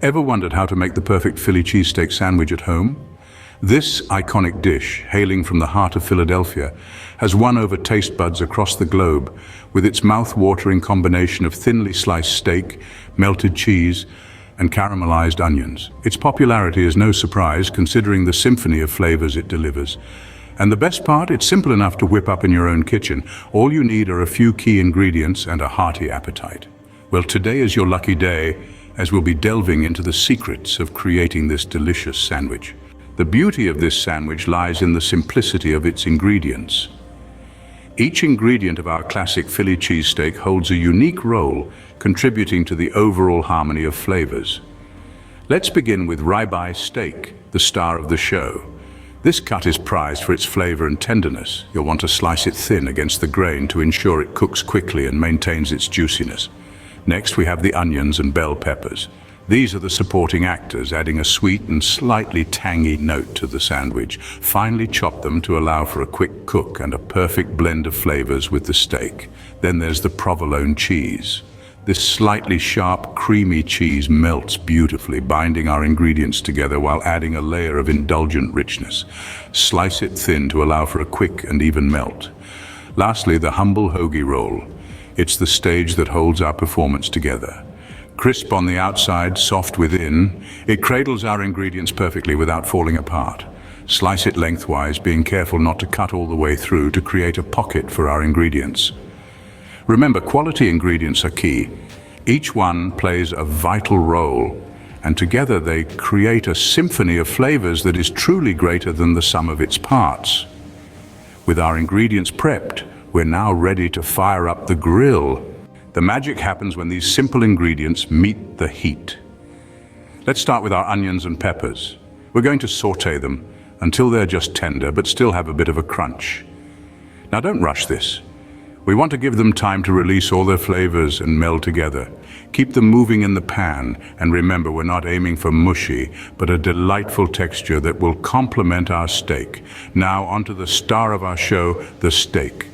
Ever wondered how to make the perfect Philly cheesesteak sandwich at home? This iconic dish, hailing from the heart of Philadelphia, has won over taste buds across the globe with its mouth-watering combination of thinly sliced steak, melted cheese, and caramelized onions. Its popularity is no surprise considering the symphony of flavors it delivers. And the best part, it's simple enough to whip up in your own kitchen. All you need are a few key ingredients and a hearty appetite. Well, today is your lucky day, as we'll be delving into the secrets of creating this delicious sandwich. The beauty of this sandwich lies in the simplicity of its ingredients. Each ingredient of our classic Philly cheesesteak holds a unique role, contributing to the overall harmony of flavors. Let's begin with ribeye steak, the star of the show. This cut is prized for its flavor and tenderness. You'll want to slice it thin against the grain to ensure it cooks quickly and maintains its juiciness. Next, we have the onions and bell peppers. These are the supporting actors, adding a sweet and slightly tangy note to the sandwich. Finely chop them to allow for a quick cook and a perfect blend of flavors with the steak. Then there's the provolone cheese. This slightly sharp, creamy cheese melts beautifully, binding our ingredients together while adding a layer of indulgent richness. Slice it thin to allow for a quick and even melt. Lastly, the humble hoagie roll. It's the stage that holds our performance together. Crisp on the outside, soft within, it cradles our ingredients perfectly without falling apart. Slice it lengthwise, being careful not to cut all the way through to create a pocket for our ingredients. Remember, quality ingredients are key. Each one plays a vital role, and together they create a symphony of flavors that is truly greater than the sum of its parts. With our ingredients prepped, we're now ready to fire up the grill. The magic happens when these simple ingredients meet the heat. Let's start with our onions and peppers. We're going to saute them until they're just tender but still have a bit of a crunch. Now don't rush this. We want to give them time to release all their flavors and meld together. Keep them moving in the pan, and remember, we're not aiming for mushy, but a delightful texture that will complement our steak. Now onto the star of our show, the steak.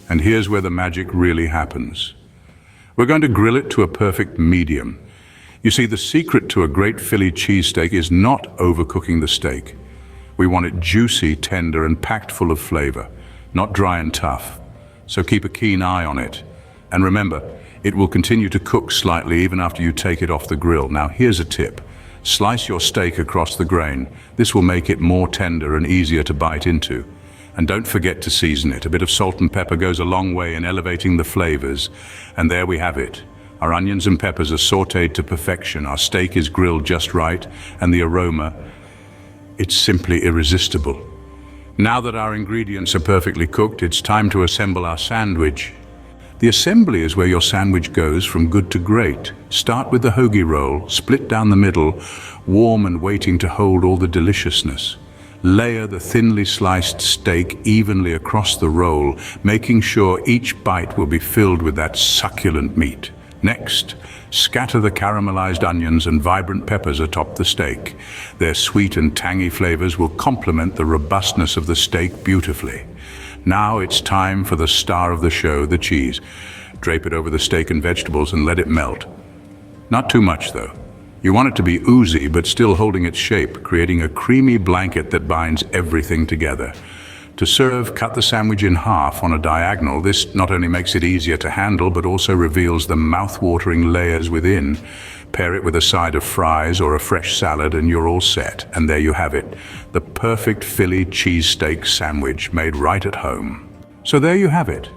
And here's where the magic really happens. We're going to grill it to a perfect medium. You see, the secret to a great Philly cheesesteak is not overcooking the steak. We want it juicy, tender, and packed full of flavor, not dry and tough. So keep a keen eye on it. And remember, it will continue to cook slightly even after you take it off the grill. Now here's a tip. Slice your steak across the grain. This will make it more tender and easier to bite into. And don't forget to season it. A bit of salt and pepper goes a long way in elevating the flavors. And there we have it. Our onions and peppers are sautéed to perfection. Our steak is grilled just right, and the aroma, it's simply irresistible. Now that our ingredients are perfectly cooked, it's time to assemble our sandwich. The assembly is where your sandwich goes from good to great. Start with the hoagie roll, split down the middle, warm and waiting to hold all the deliciousness. Layer the thinly sliced steak evenly across the roll, making sure each bite will be filled with that succulent meat. Next, scatter the caramelized onions and vibrant peppers atop the steak. Their sweet and tangy flavors will complement the robustness of the steak beautifully. Now it's time for the star of the show, the cheese. Drape it over the steak and vegetables and let it melt. Not too much though. You want it to be oozy but still holding its shape, creating a creamy blanket that binds everything together. To serve, cut the sandwich in half on a diagonal. This not only makes it easier to handle, but also reveals the mouth-watering layers within. Pair it with a side of fries or a fresh salad and you're all set. And there you have it, the perfect Philly cheesesteak sandwich made right at home. So there you have it,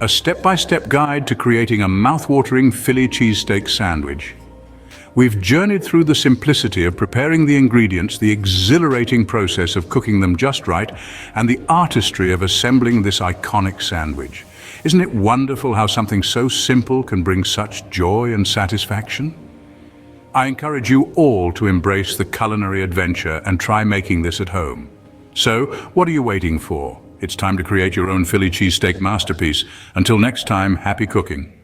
a step-by-step guide to creating a mouth-watering Philly cheesesteak sandwich. We've journeyed through the simplicity of preparing the ingredients, the exhilarating process of cooking them just right, and the artistry of assembling this iconic sandwich. Isn't it wonderful how something so simple can bring such joy and satisfaction? I encourage you all to embrace the culinary adventure and try making this at home. So, what are you waiting for? It's time to create your own Philly cheesesteak masterpiece. Until next time, happy cooking.